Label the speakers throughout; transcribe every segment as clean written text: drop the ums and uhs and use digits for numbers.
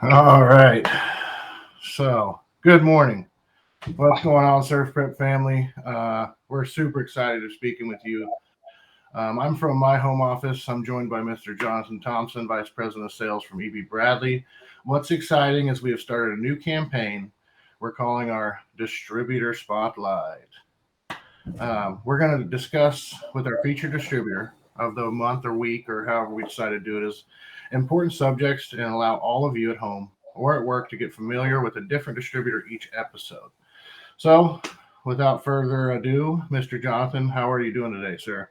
Speaker 1: All right. So, good morning. What's going on, SurfPrep family? We're super excited to speaking with you. I'm from my home office. I'm joined by Mr. Jonathan Thompson, Vice President of Sales from EB Bradley. What's exciting is we have started a new campaign we're calling our Distributor Spotlight. We're going to discuss with our featured distributor of the month or week or however we decide to do it is important subjects and allow all of you at home or at work to get familiar with a different distributor each episode. So, without further ado, Mr. Jonathan, how are you doing today, sir?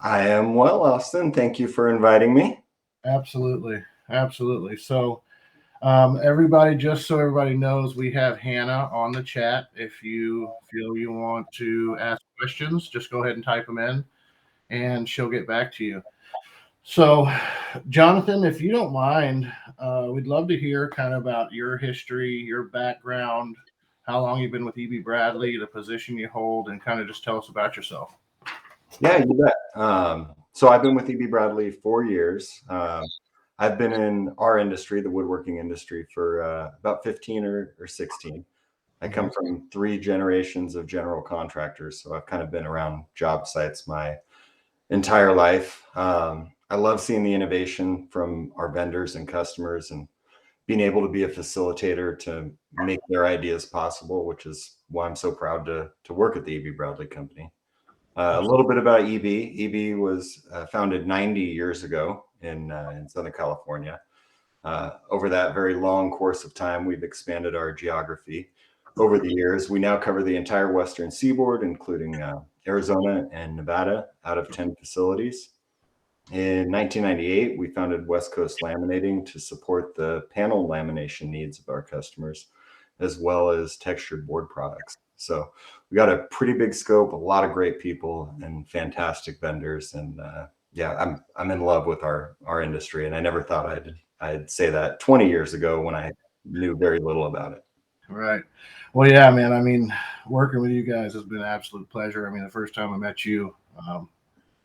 Speaker 2: I am well, Austin. Thank you for inviting me.
Speaker 1: Absolutely. Absolutely. So, everybody, just so everybody knows, we have Hannah on the chat. If you feel you want to ask questions, just go ahead and type them in and she'll get back to you. So, Jonathan, if you don't mind, we'd love to hear kind of about your history, your background, how long you've been with EB Bradley, the position you hold, and kind of just tell us about yourself.
Speaker 2: Yeah, you bet. So I've been with EB Bradley 4 years. I've been in our industry, the woodworking industry, for about 15 or 16. I come from 3 generations of general contractors, so I've kind of been around job sites my entire life. I love seeing the innovation from our vendors and customers and being able to be a facilitator to make their ideas possible, which is why I'm so proud to work at the EB Bradley company. A little bit about EB. EB was founded 90 years ago in Southern California. Over that very long course of time, we've expanded our geography. Over the years, we now cover the entire Western seaboard, including Arizona and Nevada, out of 10 facilities. In 1998, we founded West Coast Laminating to support the panel lamination needs of our customers, as well as textured board products. So we got a pretty big scope, a lot of great people, and fantastic vendors. And yeah, I'm in love with our industry, and I never thought I'd say that 20 years ago when I knew very little about it.
Speaker 1: Right. Well, yeah, man. I mean, working with you guys has been an absolute pleasure. I mean, the first time I met you,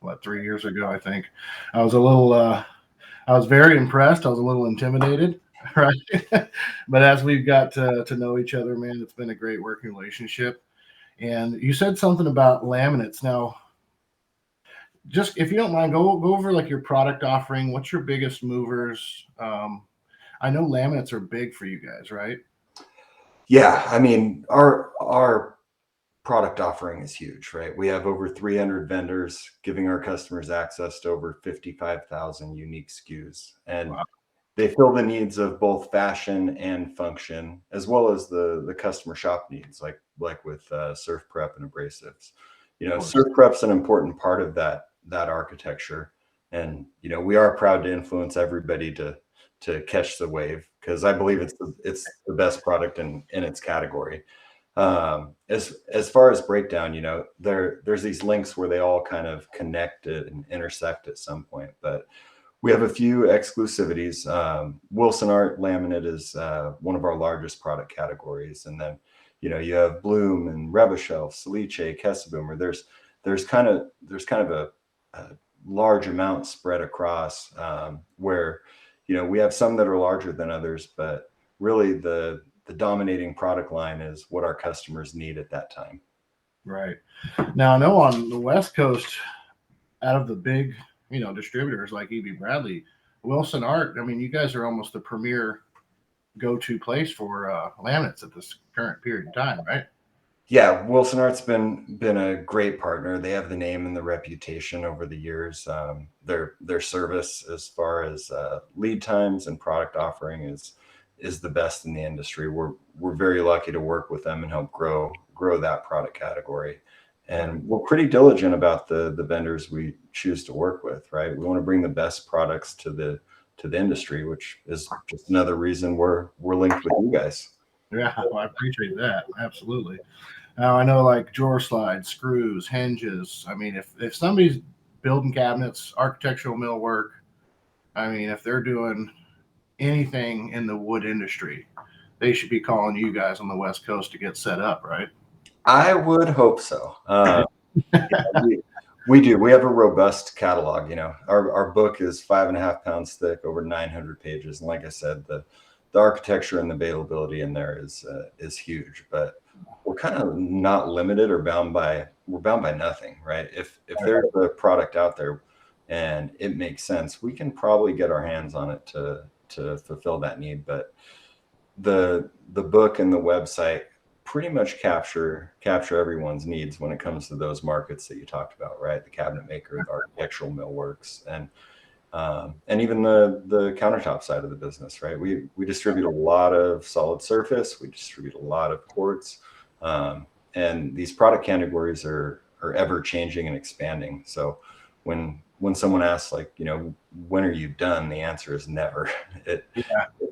Speaker 1: what, 3 years ago, I think, I was a little, I was very impressed. I was a little intimidated, right? But as we've got to know each other, man, it's been a great working relationship. And you said something about laminates. Now, just if you don't mind, go over like your product offering. What's your biggest movers? I know laminates are big for you guys, right?
Speaker 2: Yeah, I mean, our product offering is huge, right? We have over 300 vendors giving our customers access to over 55,000 unique SKUs. And
Speaker 1: Wow.
Speaker 2: they fill the needs of both fashion and function, as well as the customer shop needs, like with SurfPrep and abrasives. You
Speaker 1: Of
Speaker 2: know,
Speaker 1: course.
Speaker 2: SurfPrep's an important part of that architecture, and you know we are proud to influence everybody to catch the wave because I believe it's the best product in its category. As far as breakdown, you know, there's these links where they all kind of connect and intersect at some point, but we have a few exclusivities. Wilson Art laminate is one of our largest product categories, and then you know you have Bloom and Revachel, Celiche, Kesselboomer. There's kind of a large amount spread across where you know we have some that are larger than others, but really the dominating product line is what our customers need at that time.
Speaker 1: Right. Now I know on the West Coast, out of the big, distributors like EB Bradley, Wilson Art. I mean, you guys are almost the premier go-to place for laminates at this current period of time, right?
Speaker 2: Yeah, Wilson Art's been a great partner. They have the name and the reputation over the years. Their service as far as lead times and product offering is the best in the industry. We're very lucky to work with them and help grow that product category.
Speaker 1: Right.
Speaker 2: And we're pretty diligent about the vendors we choose to work with, right? We want to bring the best products to the industry, which is just another reason we're linked with you guys.
Speaker 1: Yeah, well, I appreciate that. Absolutely. Now I know like drawer slides, screws, hinges. I mean, if somebody's building cabinets, architectural millwork, I mean, if they're doing anything in the wood industry, they should be calling you guys on the West Coast to get set up, right?
Speaker 2: I would hope so. Yeah, we do. We have a robust catalog. You know, our book is 5.5 pounds thick, over 900 pages, and like I said, the the architecture and the availability in there is huge, but we're kind of not limited or we're bound by nothing, right? If there's a product out there and it makes sense, we can probably get our hands on it to fulfill that need. But the book and the website pretty much capture everyone's needs when it comes to those markets that you talked about, right? The cabinet maker, the architectural millworks, and even the countertop side of the business, right? We distribute a lot of solid surface, we distribute a lot of quartz, and these product categories are ever changing and expanding. So when someone asks, like, you know, when are you done? The answer is never. It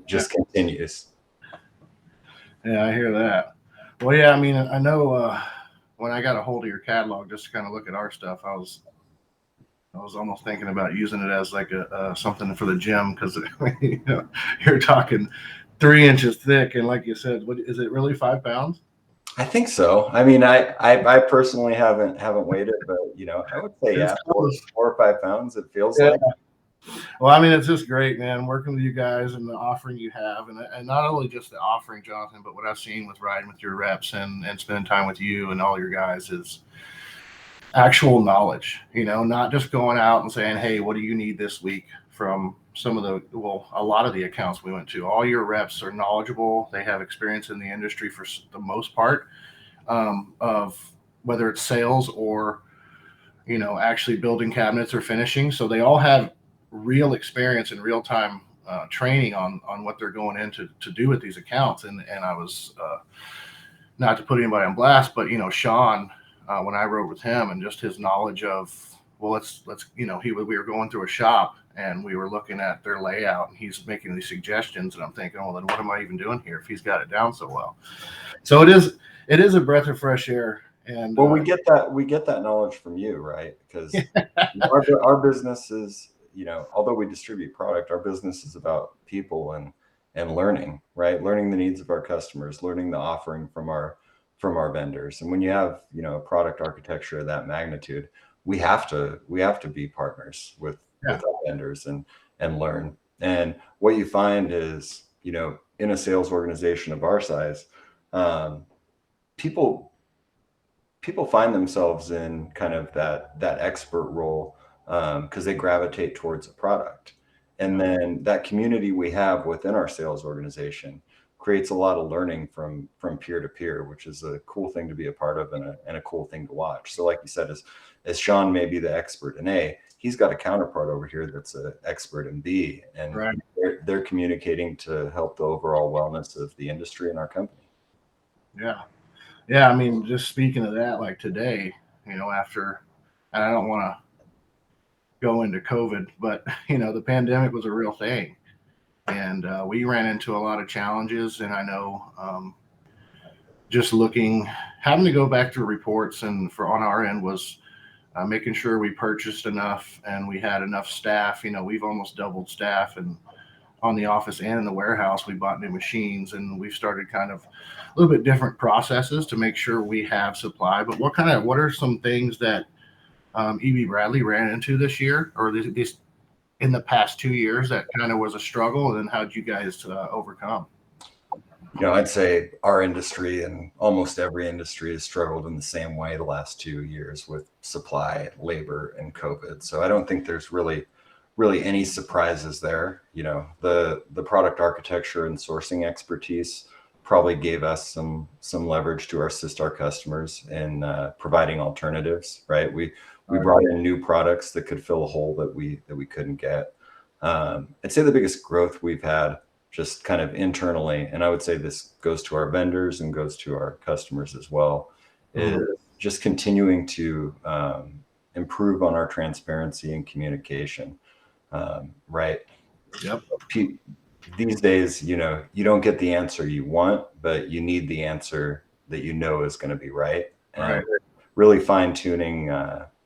Speaker 2: just continues.
Speaker 1: Yeah, I hear that. Well, yeah, I mean, I know when I got a hold of your catalog just to kind of look at our stuff, I was almost thinking about using it as like a something for the gym, because you know, you're talking 3 inches thick, and like you said, what is it really, 5 pounds?
Speaker 2: I think so. I mean, I personally haven't weighed it, but you know, I would say
Speaker 1: It's
Speaker 2: 4 or 5 pounds. It feels
Speaker 1: yeah.
Speaker 2: like.
Speaker 1: Well, I mean, it's just great, man, working with you guys and the offering you have, and not only just the offering, Jonathan, but what I've seen with riding with your reps and spending time with you and all your guys is actual knowledge, you know, not just going out and saying, hey, what do you need this week, from some of a lot of the accounts we went to. All your reps are knowledgeable. They have experience in the industry for the most part, of whether it's sales or, you know, actually building cabinets or finishing. So they all have real experience and real time training on what they're going into to do with these accounts. And I was, not to put anybody on blast, but, you know, Sean, when I rode with him, and just his knowledge of, well, let's, you know, we were going through a shop and we were looking at their layout, and he's making these suggestions, and I'm thinking, well, then what am I even doing here if he's got it down so well? So it is a breath of fresh air. And
Speaker 2: well, we get that knowledge from you, right? Because our business is, you know, although we distribute product, our business is about people and learning, right? Learning the needs of our customers, learning the offering from our vendors. And when you have, you know, a product architecture of that magnitude, we have to be partners with our vendors and learn. And what you find is, you know, in a sales organization of our size, people find themselves in kind of that expert role, because they gravitate towards a product. And then that community we have within our sales organization creates a lot of learning from peer to peer, which is a cool thing to be a part of, and a cool thing to watch. So like you said, as Sean may be the expert in A, he's got a counterpart over here that's an expert in B, and
Speaker 1: right.
Speaker 2: they're communicating to help the overall wellness of the industry and our company.
Speaker 1: Yeah, I mean, just speaking of that, like today, you know, after, and I don't want to go into COVID, but, you know, the pandemic was a real thing, and we ran into a lot of challenges. And I know, just having to go back to reports, and on our end was making sure we purchased enough and we had enough staff. You know, we've almost doubled staff, and on the office and in the warehouse, we bought new machines, and we've started kind of a little bit different processes to make sure we have supply. But what are some things that EB Bradley ran into this year, or this in the past 2 years, that kind of was a struggle, and then how'd you guys overcome?
Speaker 2: You know, I'd say our industry and almost every industry has struggled in the same way the last 2 years with supply, labor, and COVID. So I don't think there's really any surprises there. You know, the product architecture and sourcing expertise probably gave us some leverage to assist our customers in providing alternatives, right? We brought in new products that could fill a hole that we couldn't get. I'd say the biggest growth we've had just kind of internally, and I would say this goes to our vendors and goes to our customers as well, is just continuing to improve on our transparency and communication. Right.
Speaker 1: Yep.
Speaker 2: These days, you know, you don't get the answer you want, but you need the answer that you know is going to be right. And really fine tuning,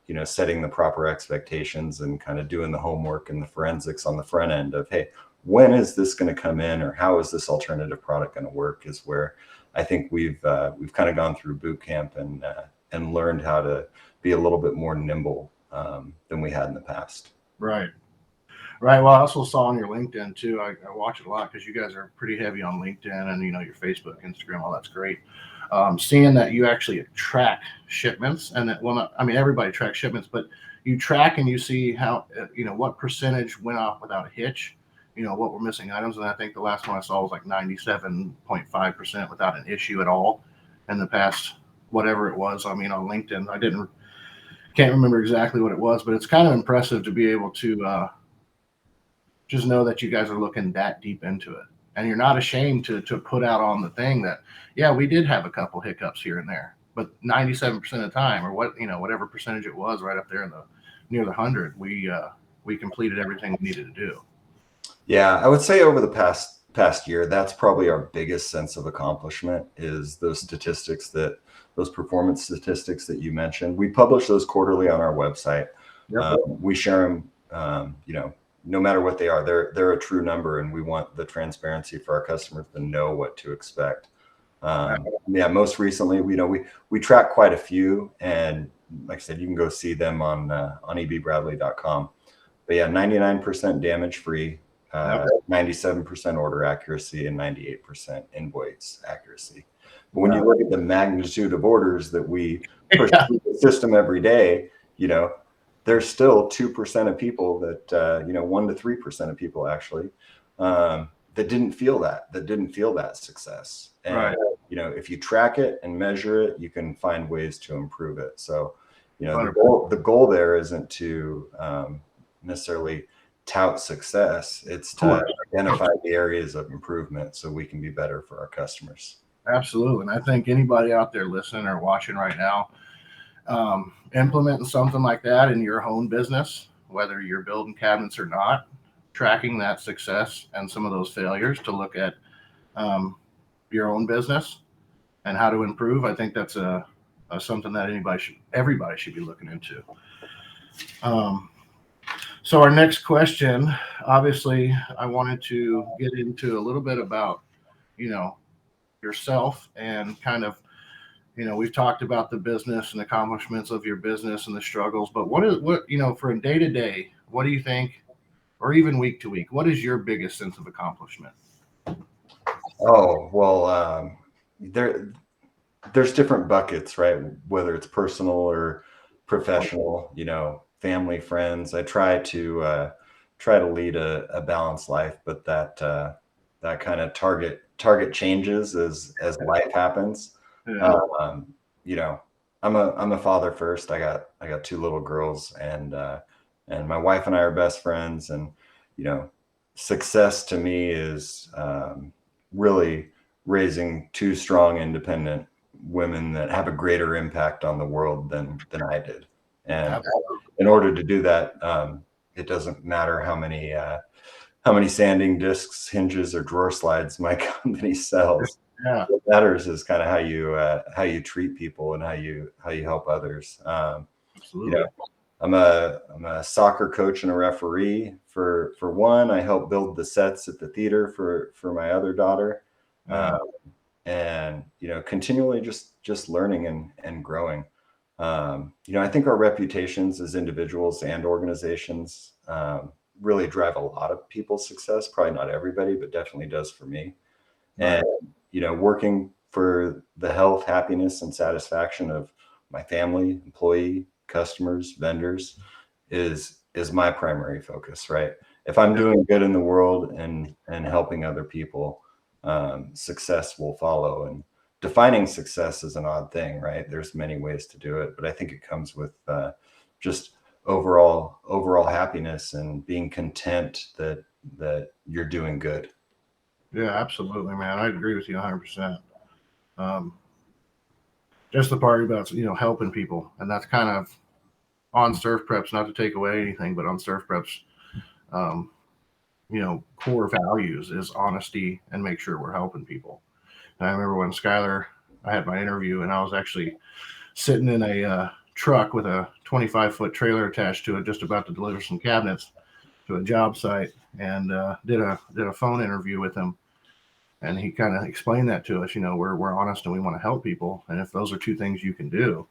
Speaker 2: you know, setting the proper expectations and kind of doing the homework and the forensics on the front end of, hey, when is this going to come in, or how is this alternative product going to work, is where I think we've kind of gone through boot camp and learned how to be a little bit more nimble than we had in the past.
Speaker 1: Right. Right. Well, I also saw on your LinkedIn too. I watch it a lot because you guys are pretty heavy on LinkedIn and your Facebook, Instagram, all that's great. Seeing that you actually track shipments and that, well, not, I mean, everybody tracks shipments, but you track and you see how, what percentage went off without a hitch, what were missing items. And I think the last one I saw was like 97.5% without an issue at all in the past, whatever it was. I mean, on LinkedIn, can't remember exactly what it was, but it's kind of impressive to be able to, just know that you guys are looking that deep into it, and you're not ashamed to put out on the thing that, yeah, we did have a couple hiccups here and there, but 97% of the time, or whatever percentage it was, right up there in the near the 100, we completed everything we needed to do.
Speaker 2: Yeah, I would say over the past year, that's probably our biggest sense of accomplishment, is those performance statistics that you mentioned. We publish those quarterly on our website.
Speaker 1: Yep.
Speaker 2: We share them, no matter what they are, they're a true number, and we want the transparency for our customers to know what to expect. Yeah, most recently, we track quite a few, and like I said, you can go see them on ebbradley.com. But yeah, 99% damage free, 97% order accuracy, and 98% invoice accuracy. But when you look at the magnitude of orders that we push through the system every day, there's still 2% of people that 1 to 3% of people actually that didn't feel that success. And
Speaker 1: Right.
Speaker 2: If you track it and measure it, you can find ways to improve it. So the goal there isn't to necessarily tout success. It's to identify the areas of improvement so we can be better for our customers.
Speaker 1: Absolutely. And I think anybody out there listening or watching right now, implementing something like that in your own business, whether you're building cabinets or not, tracking that success and some of those failures to look at your own business and how to improve. I think that's something that everybody should be looking into. So our next question, obviously, I wanted to get into a little bit about, yourself and kind of, we've talked about the business and accomplishments of your business and the struggles, but for a day to day, what do you think, or even week to week, what is your biggest sense of accomplishment?
Speaker 2: Oh, well, there's different buckets, right? Whether it's personal or professional, family, friends. I try to lead a balanced life, but that kind of target changes as life happens.
Speaker 1: Yeah.
Speaker 2: I'm a father first. I got 2 little girls, and my wife and I are best friends, and success to me is really raising 2 strong, independent women that have a greater impact on the world than I did. And in order to do that, it doesn't matter how many sanding discs, hinges, or drawer slides my company sells.
Speaker 1: Yeah.
Speaker 2: What matters is kind of how you treat people and how you help others.
Speaker 1: Absolutely.
Speaker 2: I'm a soccer coach and a referee for one. I help build the sets at the theater for my other daughter. And continually just learning and growing. I think our reputations as individuals and organizations really drive a lot of people's success. Probably not everybody, but definitely does for me. And working for the health, happiness, and satisfaction of my family, employee, customers, vendors is my primary focus, right? If I'm doing good in the world and helping other people, success will follow. And defining success is an odd thing, right? There's many ways to do it, but I think it comes with just overall happiness and being content that you're doing good.
Speaker 1: Yeah, absolutely, man. I agree with you 100%. Just the part about helping people, and that's kind of on SurfPrep's, not to take away anything, but on SurfPrep's core values is honesty and make sure we're helping people. And I remember when Skylar, I had my interview, and I was actually sitting in a truck with a 25-foot trailer attached to it, just about to deliver some cabinets to a job site, and did a phone interview with him. And he kind of explained that to us. We're honest and we want to help people. And if those are 2 things you can do,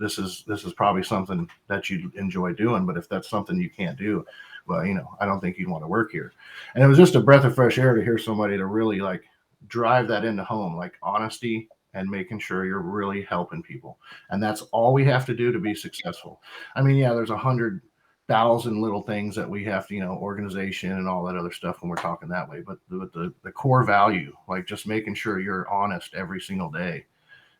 Speaker 1: this is probably something that you enjoy doing. But if that's something you can't do, well, I don't think you'd want to work here. And it was just a breath of fresh air to hear somebody to really like drive that into home, like honesty and making sure you're really helping people. And that's all we have to do to be successful. I mean, yeah, there's 100,000 little things that we have to, organization and all that other stuff when we're talking that way. But the core value, like just making sure you're honest every single day.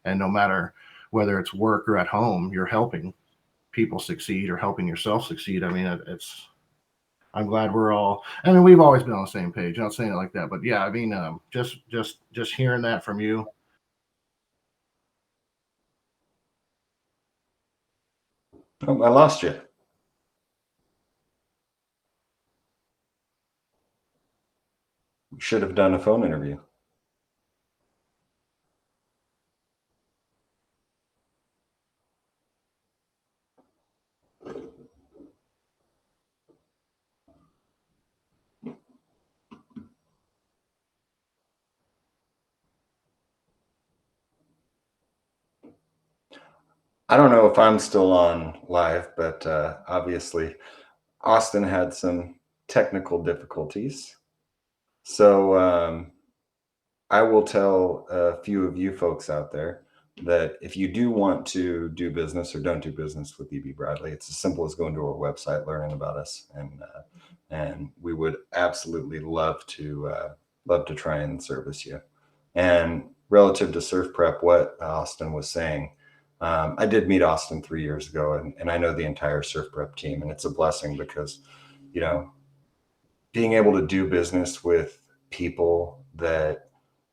Speaker 1: And no matter whether it's work or at home, you're helping people succeed or helping yourself succeed. I mean, I'm glad we've always been on the same page. I'm not saying it like that, but yeah, I mean, just hearing that from you.
Speaker 2: Oh, I lost you. We should have done a phone interview. I don't know if I'm still on live, but obviously Austin had some technical difficulties. So I will tell a few of you folks out there that if you do want to do business or don't do business with EB Bradley, it's as simple as going to our website, learning about us, and we would absolutely love to try and service you. And relative to SurfPrep, what Austin was saying, I did meet Austin 3 years ago, and I know the entire SurfPrep team, and it's a blessing because, being able to do business with people that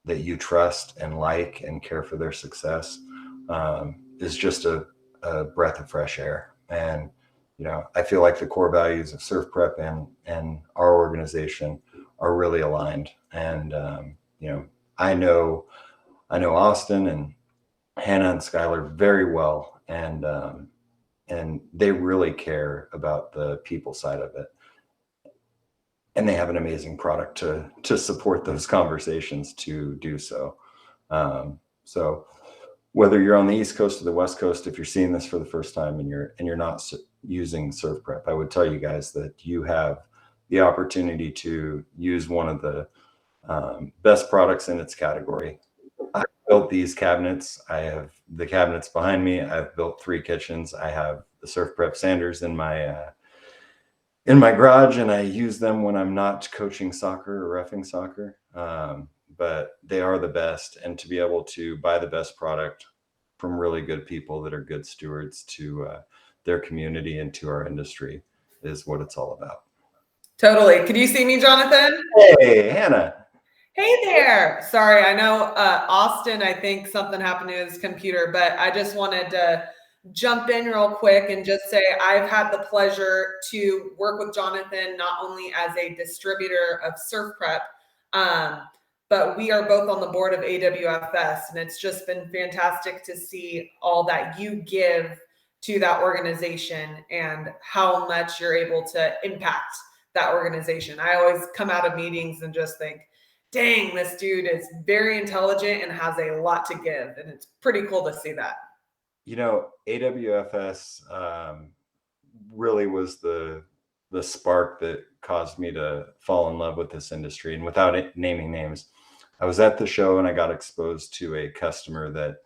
Speaker 2: you trust and like and care for their success is just a breath of fresh air. And I feel like the core values of SurfPrep and our organization are really aligned. And I know Austin and Hannah and Skylar very well, and they really care about the people side of it. And they have an amazing product to support those conversations to do so. So whether you're on the East Coast or the West Coast, if you're seeing this for the first time and you're not using SurfPrep, I would tell you guys that you have the opportunity to use one of the best products in its category. I built these cabinets. I have the cabinets behind me. I've built 3 kitchens. I have the SurfPrep sanders in my garage, and I use them when I'm not coaching soccer or reffing soccer. But they are the best, and to be able to buy the best product from really good people that are good stewards to their community and to our industry is what it's all about.
Speaker 3: Totally. Could you see me, Jonathan?
Speaker 2: Hey, Hannah.
Speaker 3: Hey there. Sorry, I know Austin, I think something happened to his computer, but I just wanted to jump in real quick and just say I've had the pleasure to work with Jonathan not only as a distributor of SurfPrep, but we are both on the board of AWFS, and it's just been fantastic to see all that you give to that organization and how much you're able to impact that organization. I always come out of meetings and just think, dang, this dude is very intelligent and has a lot to give, and it's pretty cool to see that.
Speaker 2: AWFS really was the spark that caused me to fall in love with this industry. And without naming names, I was at the show and I got exposed to a customer that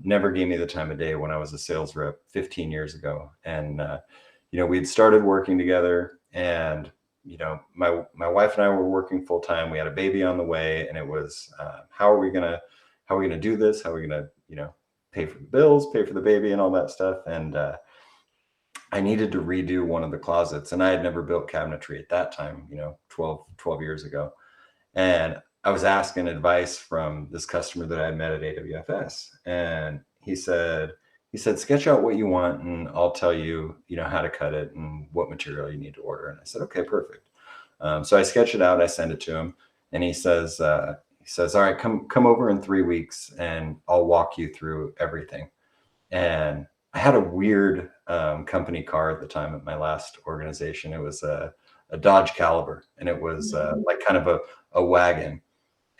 Speaker 2: never gave me the time of day when I was a sales rep 15 years ago. And we'd started working together, and my wife and I were working full time. We had a baby on the way, and it was how are we gonna do this? How are we gonna pay for the bills, pay for the baby, and all that stuff? And I needed to redo one of the closets, and I had never built cabinetry at that time, 12 years ago. And I was asking advice from this customer that I had met at AWFS, and he said, sketch out what you want, and I'll tell you, how to cut it and what material you need to order. And I said, okay, perfect. So I sketch it out, I send it to him, and he says, all right, come over in 3 weeks and I'll walk you through everything. And I had a weird company car at the time at my last organization. It was a Dodge Caliber, and it was like kind of a wagon.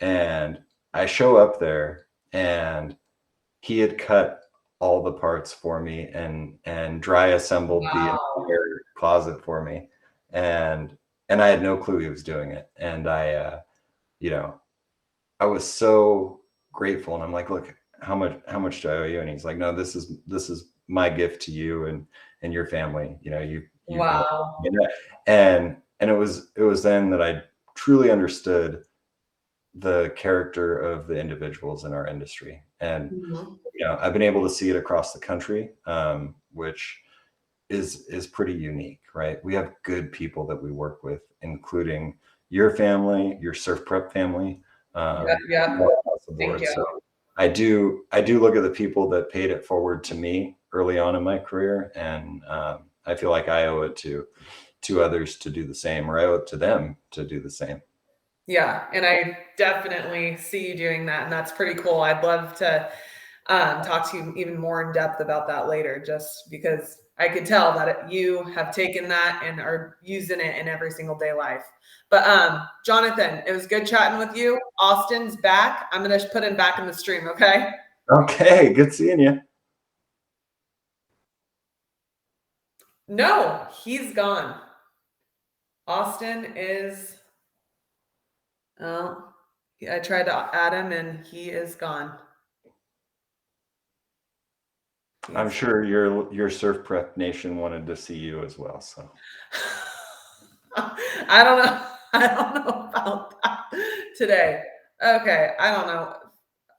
Speaker 2: And I show up there, and he had cut all the parts for me and dry assembled the entire closet for me. And I had no clue he was doing it. And I was so grateful. And I'm like, look, how much do I owe you? And he's like, no, this is my gift to you and your family. You
Speaker 3: Wow.
Speaker 2: and it was then that I truly understood the character of the individuals in our industry. And I've been able to see it across the country, which is pretty unique, right? We have good people that we work with, including your family, your SurfPrep family.
Speaker 3: Yeah. Thank you.
Speaker 2: So I do look at the people that paid it forward to me early on in my career, and I feel like I owe it to others to do the same, or I owe it to them to do the same.
Speaker 3: Yeah, and I definitely see you doing that, and that's pretty cool. I'd love to talk to you even more in depth about that later, just because I could tell that you have taken that and are using it in every single day life. But Jonathan, it was good chatting with you. Austin's back. I'm going to put him back in the stream, okay?
Speaker 2: Okay, good seeing you.
Speaker 3: No, he's gone. Austin is... Oh, I tried to add him and he is gone.
Speaker 2: I'm sure your SurfPrep Nation wanted to see you as well. So
Speaker 3: I don't know. I don't know about that today. Okay, I don't know.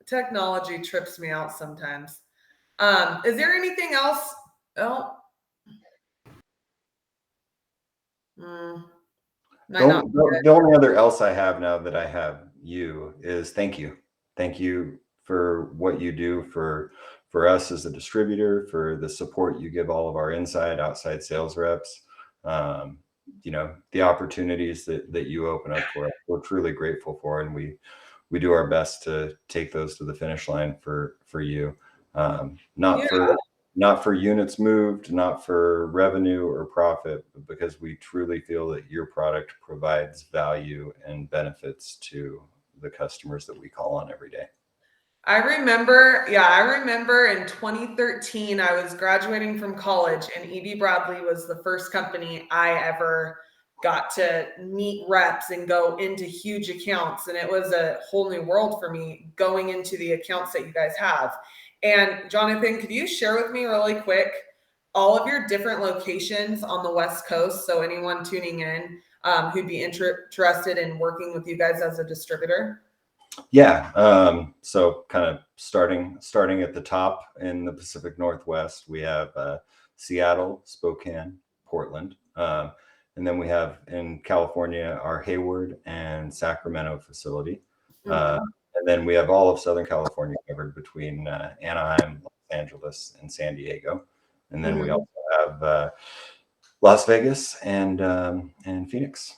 Speaker 3: Technology trips me out sometimes. Is there anything else? Oh.
Speaker 2: The only other else I have now that I have you is thank you. Thank you for what you do for us as a distributor, for the support you give all of our inside, outside sales reps. The opportunities that you open up for us, we're truly grateful for, and we do our best to take those to the finish line for you. Not for units moved, not for revenue or profit, but because we truly feel that your product provides value and benefits to the customers that we call on every day.
Speaker 3: I remember in 2013, I was graduating from college, and E.B. Bradley was the first company I ever got to meet reps and go into huge accounts. And it was a whole new world for me going into the accounts that you guys have. And Jonathan, could you share with me really quick all of your different locations on the West Coast? So anyone tuning in who'd be interested in working with you guys as a distributor?
Speaker 2: Yeah. So kind of starting at the top in the Pacific Northwest, we have Seattle, Spokane, Portland. And then we have in California, our Hayward and Sacramento facility. And then we have all of Southern California covered between Anaheim, Los Angeles, and San Diego. And then we also have Las Vegas and Phoenix.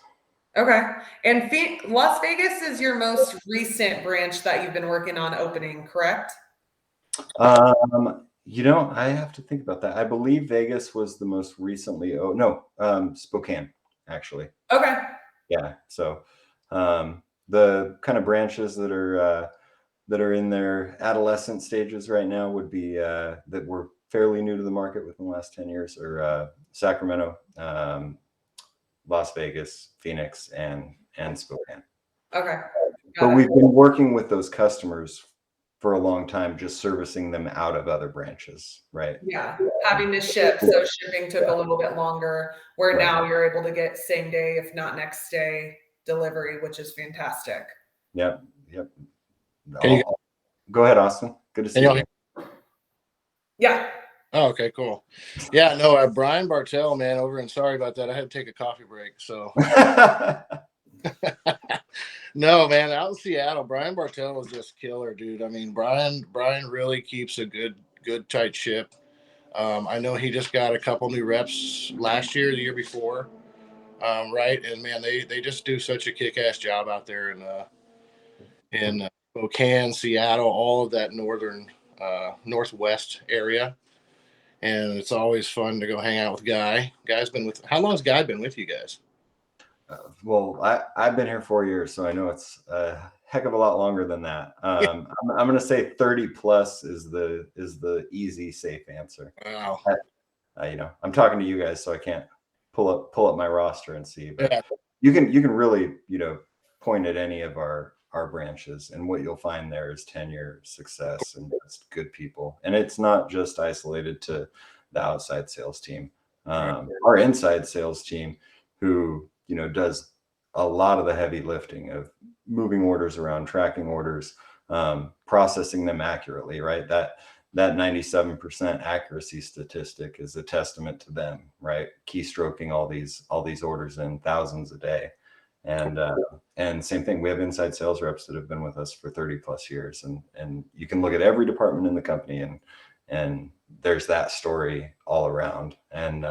Speaker 3: Okay. And Las Vegas is your most recent branch that you've been working on opening, correct?
Speaker 2: I have to think about that. I believe Vegas was the most recently. Oh, no, Spokane, actually.
Speaker 3: Okay.
Speaker 2: Yeah. So the kind of branches that are in their adolescent stages right now would be that were fairly new to the market within the last 10 years, or Sacramento, Las Vegas, Phoenix, and Spokane.
Speaker 3: Okay.
Speaker 2: But we've been working with those customers for a long time, just servicing them out of other branches, right?
Speaker 3: Yeah, having to ship, so shipping took a little bit longer, where now you're able to get same day, if not next day delivery, which is fantastic.
Speaker 2: Yep. Go ahead, Austin. Good to see you.
Speaker 3: Yeah.
Speaker 4: Oh, okay, cool. Yeah, no, Brian Bartell, man, over, and sorry about that. I had to take a coffee break. So no, man, out in Seattle, Brian Bartell was just killer, dude. I mean, Brian really keeps a good tight ship. I know he just got a couple new reps last year, the year before. Right. And man, they just do such a kick-ass job out there in Spokane, Seattle, all of that northwest area. And it's always fun to go hang out with Guy. How long has Guy been with you guys?
Speaker 2: Well, I've been here 4 years, so I know it's a heck of a lot longer than that. I'm going to say 30 plus is the easy, safe answer.
Speaker 4: Wow.
Speaker 2: I'm talking to you guys, so I can't pull up my roster and see, but
Speaker 4: Yeah.
Speaker 2: you can really, point at any of our branches, and what you'll find there is tenure, success, and just good people. And it's not just isolated to the outside sales team. Our inside sales team, who, does a lot of the heavy lifting of moving orders around, tracking orders, processing them accurately, right? That 97% accuracy statistic is a testament to them, right? Keystroking all these orders in thousands a day. And same thing, we have inside sales reps that have been with us for 30 plus years, and you can look at every department in the company, and there's that story all around. And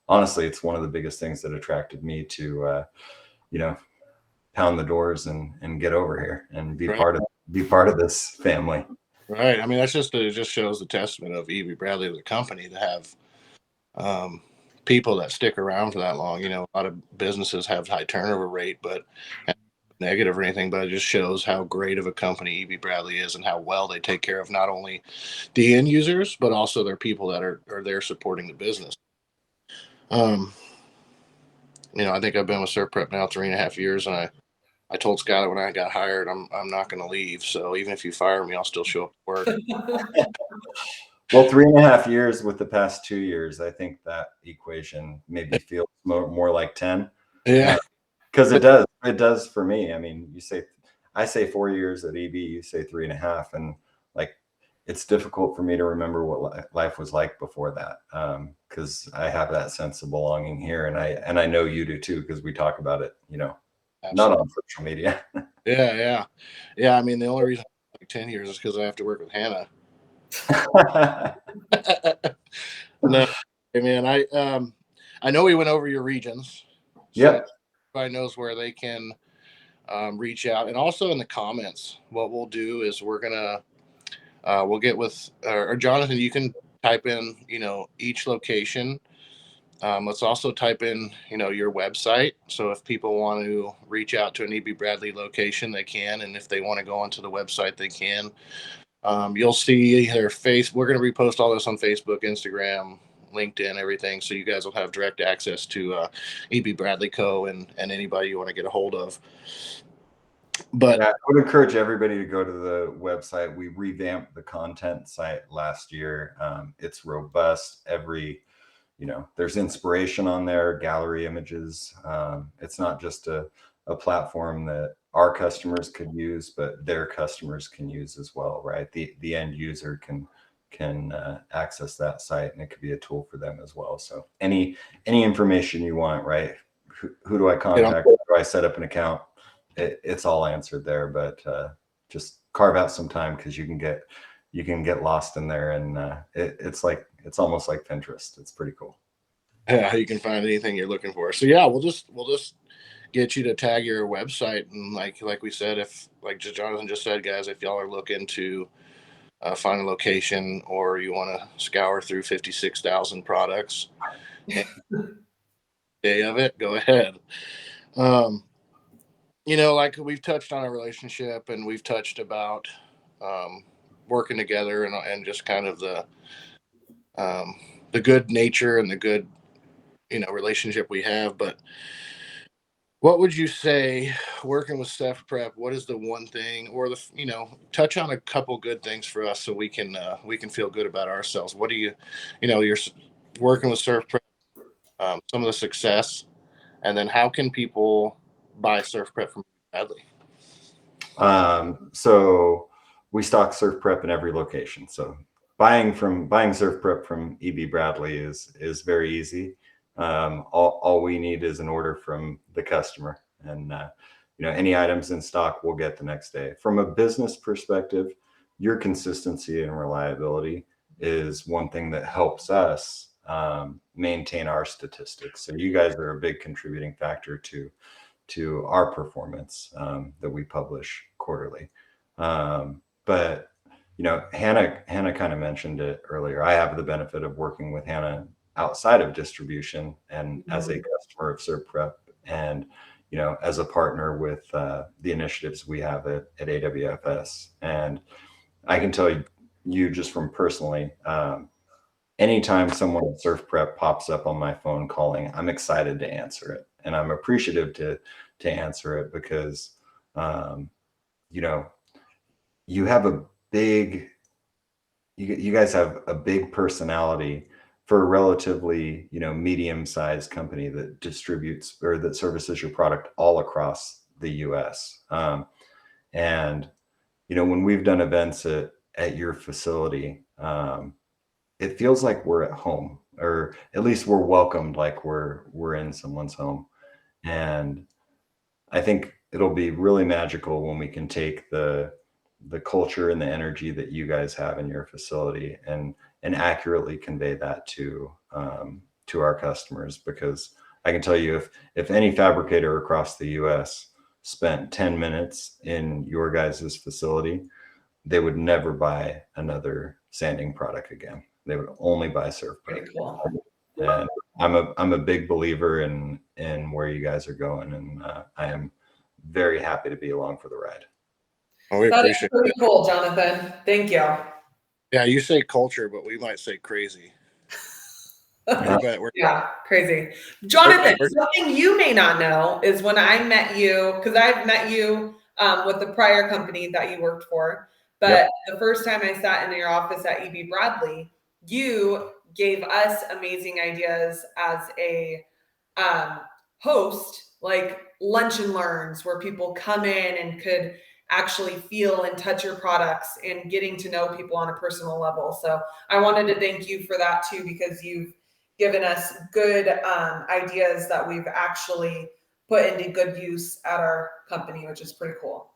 Speaker 2: honestly, it's one of the biggest things that attracted me to pound the doors and get over here and be part of this family.
Speaker 4: Right. I mean, it just shows the testament of E.B. Bradley as a company to have people that stick around for that long. A lot of businesses have high turnover rate, but negative or anything, but it just shows how great of a company E.B. Bradley is and how well they take care of not only the end users, but also their people that are there supporting the business. I think I've been with SurfPrep now 3.5 years, and I told Skylar when I got hired, I'm not going to leave. So even if you fire me, I'll still show up to work.
Speaker 2: Well, 3.5 years with the past 2 years, I think that equation maybe feels more like 10.
Speaker 4: Yeah.
Speaker 2: Because it does for me. I mean, I say 4 years at EB, you say 3.5, and like, it's difficult for me to remember what life was like before that. Because I have that sense of belonging here, and I know you do too, because we talk about it,
Speaker 4: Absolutely.
Speaker 2: not on social media.
Speaker 4: Yeah. I mean, the only reason I like 10 years is because I have to work with Hannah. No, man. I know we went over your regions. So
Speaker 2: Yep.
Speaker 4: everybody knows where they can reach out, and also in the comments, what we'll do is we're gonna we'll get with or Jonathan. You can type in each location. Let's also type in your website. So if people want to reach out to an E.B. Bradley location, they can, and if they want to go onto the website, they can. You'll see their face. We're going to repost all this on Facebook, Instagram, LinkedIn, everything. So you guys will have direct access to E.B. Bradley Co. and anybody you want to get a hold of. But
Speaker 2: yeah, I would encourage everybody to go to the website. We revamped the content site last year. It's robust. There's inspiration on there, gallery images. It's not just a platform that our customers could use, but their customers can use as well, right? The end user can access that site, and it could be a tool for them as well. So any information you want, right? Who do I contact? How do I set up an account? It's all answered there, but just carve out some time, because you can get lost in there, and it's almost like Pinterest. It's pretty cool.
Speaker 4: Yeah, you can find anything you're looking for. So yeah, we'll just get you to tag your website, and like we said, if like Jonathan just said, guys, if y'all are looking to find a location, or you want to scour through 56,000 products, day of it, go ahead. Like we've touched on a relationship, and we've touched about working together, and just kind of the good nature and the good relationship we have. But what would you say, working with SurfPrep, what is the one thing, or touch on a couple good things for us so we can feel good about ourselves? What do you're working with SurfPrep, some of the success, and then how can people buy SurfPrep from Bradley?
Speaker 2: So we stock SurfPrep in every location. So buying SurfPrep from EB Bradley is very easy. All we need is an order from the customer, and any items in stock we'll get the next day. From a business perspective, your consistency and reliability is one thing that helps us maintain our statistics. So you guys are a big contributing factor to our performance that we publish quarterly. But Hannah kind of mentioned it earlier. I have the benefit of working with Hannah outside of distribution and as a customer of SurfPrep, and as a partner with the initiatives we have at AWFS. And I can tell you just from personally, anytime someone at SurfPrep pops up on my phone calling, I'm excited to answer it, and I'm appreciative to answer it because, you have a big, you guys have a big personality for a relatively, medium-sized company that distributes or that services your product all across the U.S. And when we've done events at your facility, it feels like we're at home, or at least we're welcomed like we're in someone's home. And I think it'll be really magical when we can take the culture and the energy that you guys have in your facility and accurately convey that to our customers. Because I can tell you, if any fabricator across the U.S. spent 10 minutes in your guys' facility, they would never buy another sanding product again. They would only buy SurfPrep.
Speaker 3: Pretty cool.
Speaker 2: And I'm a big believer in where you guys are going, and I am very happy to be along for the ride.
Speaker 4: Oh, we
Speaker 3: That is
Speaker 4: appreciate
Speaker 3: pretty
Speaker 4: it.
Speaker 3: cool, Jonathan. Thank you.
Speaker 4: Yeah, you say culture, but we might say crazy. But
Speaker 3: Yeah, crazy. Jonathan,
Speaker 4: we're-
Speaker 3: something you may not know is when I met you, because I've met you with the prior company that you worked for, but
Speaker 2: Yep.
Speaker 3: the first time I sat in your office at EB Bradley, you gave us amazing ideas as a host, like lunch and learns, where people come in and could actually feel and touch your products and getting to know people on a personal level. So I wanted to thank you for that too, because you've given us good ideas that we've actually put into good use at our company, which is pretty cool.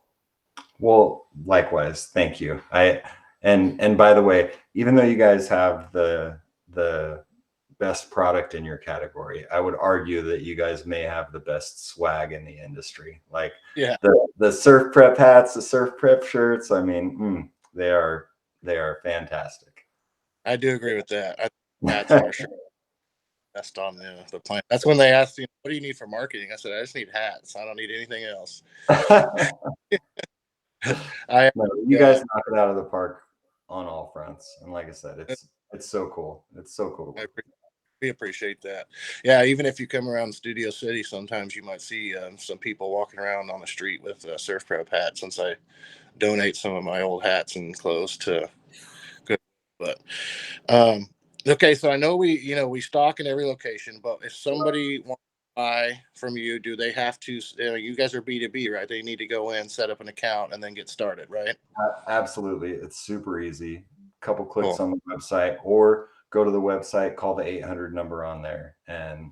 Speaker 2: Well, likewise, thank you. And by the way, even though you guys have the best product in your category, I would argue that you guys may have the best swag in the industry. Like the SurfPrep hats, the SurfPrep shirts. I mean, they are fantastic.
Speaker 4: I do agree with that. Hats are sure best on the planet. That's when they asked me, "What do you need for marketing?" I said, "I just need hats. I don't need anything else."
Speaker 2: You guys knock it out of the park on all fronts, and like I said, it's so cool. It's so cool.
Speaker 4: We appreciate that. Yeah, even if you come around Studio City, sometimes you might see some people walking around on the street with SurfPrep hats, since I donate some of my old hats and clothes to good. But okay, so I know we stock in every location, but if somebody wants to buy from you, do they have to? You guys are B2B, right? They need to go in, set up an account, and then get started, right?
Speaker 2: Absolutely, it's super easy. Couple clicks on the website, or go to the website, call the 800 number on there, and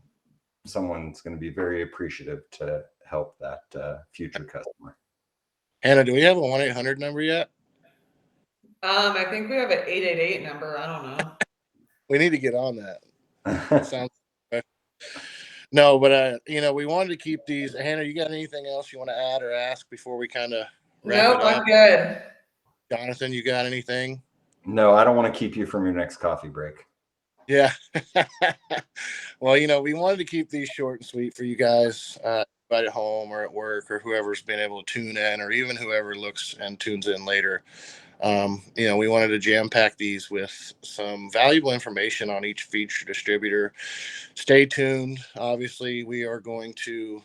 Speaker 2: someone's going to be very appreciative to help that future customer.
Speaker 4: Hannah, do we have a 1-800 number yet?
Speaker 3: I think we have an 888 number. I don't know.
Speaker 4: We need to get on that. Sounds no, but we wanted to keep these. Hannah, you got anything else you want to add or ask before we kind of wrap it up?
Speaker 3: I'm good.
Speaker 4: Jonathan, you got anything?
Speaker 2: No, I don't want to keep you from your next coffee break.
Speaker 4: Yeah. Well, we wanted to keep these short and sweet for you guys, right at home or at work, or whoever's been able to tune in, or even whoever looks and tunes in later. We wanted to jam pack these with some valuable information on each feature distributor. Stay tuned. Obviously, we are going to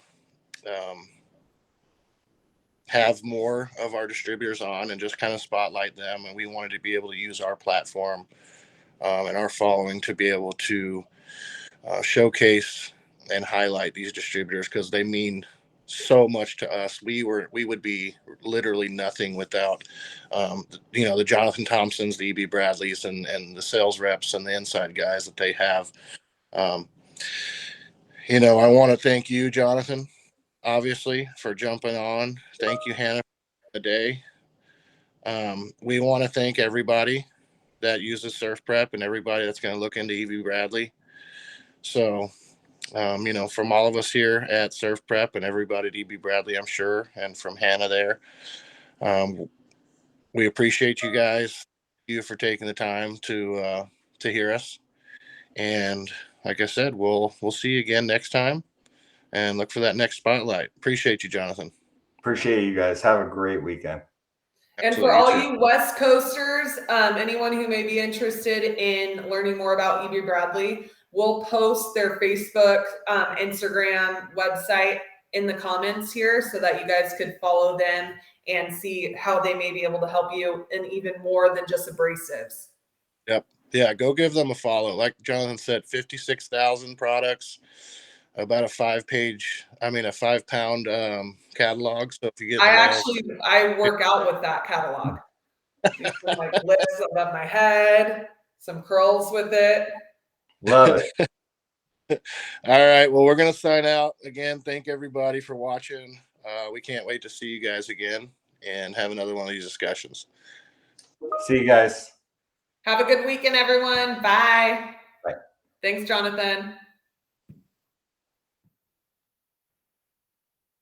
Speaker 4: have more of our distributors on and just kind of spotlight them. And we wanted to be able to use our platform and our following to be able to showcase and highlight these distributors, because they mean so much to us. We would be literally nothing without the Jonathan Thompsons, the EB Bradleys, and the sales reps and the inside guys that they have. I want to thank you, Jonathan, obviously, for jumping on. Thank you, Hannah, for the day. We want to thank everybody that uses SurfPrep and everybody that's going to look into EB Bradley. So from all of us here at SurfPrep and everybody at EB Bradley, I'm sure, and from Hannah there, we appreciate you guys. Thank you for taking the time to hear us. And like I said, we'll see you again next time. and look for that next spotlight. Appreciate you, Jonathan.
Speaker 2: Appreciate you guys. Have a great weekend.
Speaker 3: And for
Speaker 4: Absolutely,
Speaker 3: all
Speaker 4: too.
Speaker 3: you West Coasters, anyone who may be interested in learning more about EB Bradley, we'll post their Facebook, Instagram, website in the comments here so that you guys could follow them and see how they may be able to help you in even more than just abrasives.
Speaker 4: Yep. Yeah, go give them a follow. Like Jonathan said, 56,000 products, about a 5-pound catalog. So if you get
Speaker 3: I work out with that catalog. Do some like lifts above my head, some curls with it.
Speaker 2: Love it.
Speaker 4: All right. Well, we're going to sign out again. Thank everybody for watching. We can't wait to see you guys again and have another one of these discussions.
Speaker 2: See you guys.
Speaker 3: Have a good weekend, everyone. Bye.
Speaker 2: Bye.
Speaker 3: Thanks, Jonathan.